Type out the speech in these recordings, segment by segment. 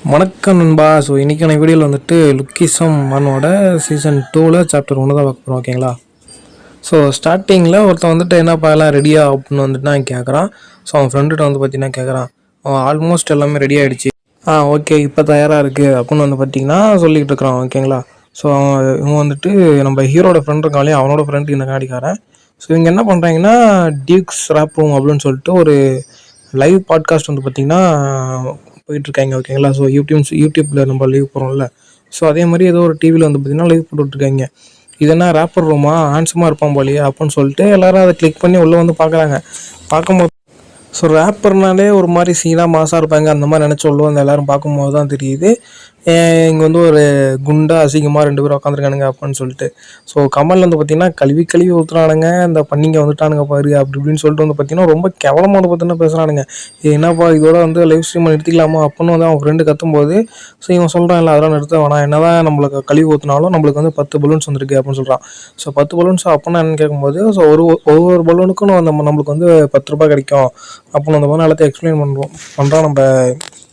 வணக்கம் நண்பா. ஸோ இன்றைக்கான வீடியோவில் வந்துட்டு லுக்கிசம் ஒன்னோட சீசன் 2ல் சாப்டர் 1 தான் பார்க்க போகிறோம். ஓகேங்களா? ஸோ ஸ்டார்டிங்கில் ஒருத்தன் வந்துட்டு என்னப்பா எல்லாம் ரெடியா அப்படின்னு வந்துட்டு நான் கேட்குறான். ஸோ அவன் ஃப்ரெண்டுகிட்ட வந்து பார்த்தீங்கன்னா கேட்குறான், அவன் ஆல்மோஸ்ட் எல்லாமே ரெடி ஆகிடுச்சு, ஓகே இப்போ தயாராக இருக்குது அப்படின்னு வந்து பார்த்தீங்கன்னா சொல்லிக்கிட்டு இருக்கிறான். ஓகேங்களா? ஸோ இவன் வந்துட்டு நம்ம ஹீரோட ஃப்ரெண்ட் இருக்காலே அவனோட ஃப்ரெண்டு இந்த காடிக்காரன். ஸோ இவங்க என்ன பண்ணுறாங்கன்னா டியூக்ஸ் ரேப் ரூம் அப்படின்னு சொல்லிட்டு ஒரு லைவ் பாட்காஸ்ட் வந்து பார்த்திங்கன்னா போயிட்டுருக்காங்க. ஓகேங்களா? ஸோ யூடியூப்பில் நம்ம லைவ் போகிறோம்ல, ஸோ அதே மாதிரி ஏதோ ஒரு டிவியில் வந்து பார்த்திங்கன்னா லைவ் போட்டுட்ருக்காங்க. இது என்ன ரேப்பர் ரூமா, ஹேண்ட்ஸமாக இருப்பான் போலியே அப்படின்னு சொல்லிட்டு எல்லோரும் அதை கிளிக் பண்ணி உள்ளே வந்து பார்க்குறாங்க. பார்க்கும்போது ஸோ ரேப்பர்னாலே ஒரு மாதிரி சீனாக மாசாக இருப்பாங்க, அந்த மாதிரி நினச்சி உள்ள வந்து எல்லோரும் பார்க்கும்போது தான் தெரியுது இங்கே வந்து ஒரு குண்டா அசிங்கமாக 2 பேரும் உட்காந்துருக்கானுங்க அப்படின்னு சொல்லிட்டு. ஸோ கமலில் வந்து பார்த்திங்கன்னா கழுவி ஊற்றுறானுங்க, இந்த பண்ணிங்க வந்துட்டானுங்க பாரு அப்படி இப்படின்னு சொல்லிட்டு வந்து பார்த்திங்கன்னா ரொம்ப கேவலமாக வந்து பார்த்தீங்கன்னா பேசுகிறானுங்க. என்னப்பா இதோட வந்து லைவ் ஸ்ட்ரீமை நிறுத்திக்கலாமா அப்படின்னு வந்து அவன் ஃப்ரெண்டு கத்தும்போது, ஸோ இவன் சொல்கிறான் இல்லை அதெல்லாம் நிறுத்த வேணாம், என்ன தான் நம்மளுக்கு கழுவி ஊற்றினாலும் நம்மளுக்கு வந்து 10 பலூன்ஸ் வந்துருக்கு அப்படின்னு சொல்கிறான். ஸோ 10 பலூன்ஸ் அப்படின்னா என்னன்னு கேட்கும்போது, ஸோ ஒவ்வொரு பலூனுக்கும் நம்மளுக்கு வந்து 10 ரூபாய் கிடைக்கும் அப்படின்னு அந்த மாதிரி எல்லாத்தையும் எக்ஸ்பிளைன் பண்ணுறான் நம்ம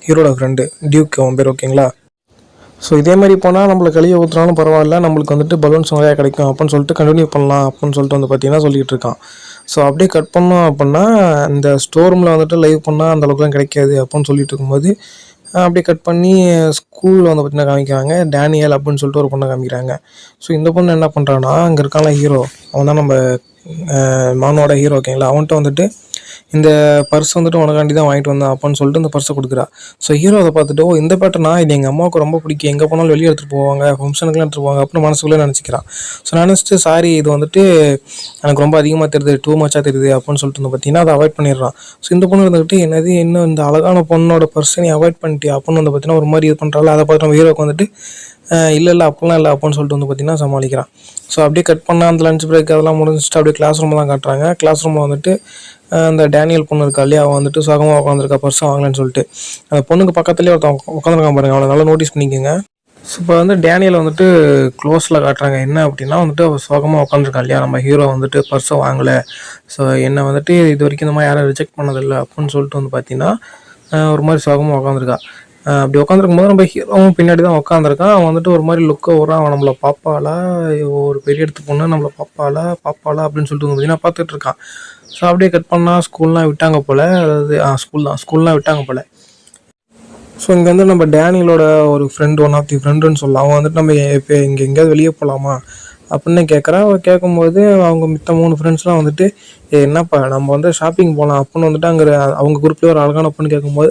ஹீரோட ஃப்ரெண்டு டியூக் அவன் பேர். ஓகேங்களா? ஸோ இதே மாதிரி போனால் நம்மளுக்கு கழியை ஊற்றுனாலும் பரவாயில்ல, நம்மளுக்கு வந்துட்டு பலூன்ஸ் நிறையா கிடைக்கும் அப்படின்னு சொல்லிட்டு கண்டினியூ பண்ணலாம் அப்படின்னு சொல்லிட்டு வந்து பார்த்திங்கன்னா சொல்லிகிட்டு இருக்கான். ஸோ அப்படியே கட் பண்ணோம் அப்படின்னா இந்த ஸ்டோர் ரூமில் வந்துட்டு லைவ் பண்ணால் அந்தளவுக்குலாம் கிடைக்காது அப்படின்னு சொல்லிட்டு இருக்கும்போது அப்படியே கட் பண்ணி ஸ்கூலில் வந்து பார்த்திங்கன்னா காமிக்கிறாங்க. டேனியல் அப்படின்னு சொல்லிட்டு ஒரு பொண்ணை காமிக்கிறாங்க. ஸோ இந்த பொண்ணு என்ன பண்ணுறான்னா, அங்கே இருக்கான ஹீரோ அவன் தான் நம்ம மானோட ஹீரோ. ஓகேங்களா? அவன்கிட்ட வந்துட்டு இந்த பர்ஸ் வந்துட்டு உனக்காண்டி தான் வாங்கிட்டு வந்தேன் அப்படின்னு சொல்லிட்டு இந்த பர்ஸை கொடுக்குறா. ஸோ ஹீரோ அதை பார்த்துட்டு, இந்த பேட்டர்னா இது எங்கள் அம்மாவுக்கு ரொம்ப பிடிக்கும், எங்கே போனாலும் வெளியே எடுத்துகிட்டு போவாங்க, ஃபங்க்ஷனுக்குலாம் எடுத்துகிட்டு போவாங்க அப்படின்னு மனசுக்குள்ளே நினச்சிக்கிறான். ஸோ நினச்சிட்டு சாரி இது வந்துட்டு எனக்கு ரொம்ப அதிகமாக தெரியுது, டூ மச்சாக தெரியுது அப்படின்னு சொல்லிட்டு வந்து பார்த்தீங்கன்னா அதை அவாய்ட் பண்ணிடுறான். ஸோ இந்த பொண்ணு இருந்துக்கிட்டு என்னது இன்னும் இந்த அழகான பொண்ணோட பர்ஸை நீ அவாய்ட் பண்ணிட்டியா அப்படின்னு வந்து பார்த்தீங்கன்னா ஒரு மாதிரி இது பண்ணுறாள். அதை பார்த்து நம்ம ஹீரோக்கு வந்துட்டு இல்லை அப்படிலாம் இல்லை அப்படின்னு சொல்லிட்டு வந்து பார்த்திங்கன்னா சமாளிக்கிறான். ஸோ அப்படியே கட் பண்ணால் அந்த லஞ்ச் பிரேக் அதெல்லாம் முடிஞ்சிட்டு அப்படியே கிளாஸ் ரூமில் தான் காட்டுறாங்க. கிளாஸ் ரூமில் வந்துட்டு அந்த டேனியல் பொண்ணு இருக்கா இல்லையா, அவன் வந்துட்டு சுகமாக உட்காந்துருக்கா பர்ஸ் வாங்கலான்னு சொல்லிட்டு. அந்த பொண்ணுக்கு பக்கத்துலேயே ஒருத்தன் உட்காந்துருக்கான் பாருங்க, அவனை நல்லா நோட்டீஸ் பண்ணிக்கோங்க. ஸோ இப்போ வந்து டேனியல் வந்துட்டு க்ளோஸில் காட்டுறாங்க. என்ன அப்படின்னா வந்துட்டு அவள் சுகமாக உட்காந்துருக்கான் இல்லையா, நம்ம ஹீரோ வந்துட்டு பர்ஸை வாங்கலை, ஸோ என்னை வந்துட்டு இது வரைக்கும் இந்த மாதிரி யாரும் ரிஜெக்ட் பண்ணதில்லை அப்படின்னு சொல்லிட்டு வந்து பார்த்தீங்கன்னா ஒரு மாதிரி சுகமாக உட்காந்துருக்கா. அப்படி உட்காந்துருக்கும் போது நம்ம ஹீரோவும் பின்னாடி தான் உட்காந்துருக்கான். அவன் வந்துட்டு ஒரு மாதிரி லுக்கை வரான், அவன் நம்மளை பார்ப்பாளா, ஒரு பெரிய இடத்து பொண்ணு நம்மளை பார்ப்பாளா அப்படின்னு சொல்லிட்டு வந்து பார்த்தீங்கன்னா பார்த்துட்டு இருக்கான். ஸோ அப்படியே கட் பண்ணால் ஸ்கூல்லாம் விட்டாங்க போல், அதாவது ஸ்கூல்லாம் விட்டாங்க போல். ஸோ இங்கே வந்து நம்ம டேனியலோட ஒரு ஃப்ரெண்டு, ஒன் ஆஃப் தி ஃப்ரெண்டுன்னு சொல்லலாம். அவன் வந்துட்டு நம்ம இப்போ இங்கே எங்கேயாவது வெளியே போகலாமா அப்படின்னு கேட்குறான். அவள் கேட்கும்போது அவங்க மித்த 3 ஃப்ரெண்ட்ஸ்லாம் வந்துட்டு என்னப்பா நம்ம வந்து ஷாப்பிங் போகலாம் அப்படின்னு வந்துட்டு அங்கே அவங்க குரூப்லேயே ஒரு அழகான பொண்ணு கேட்கும்போது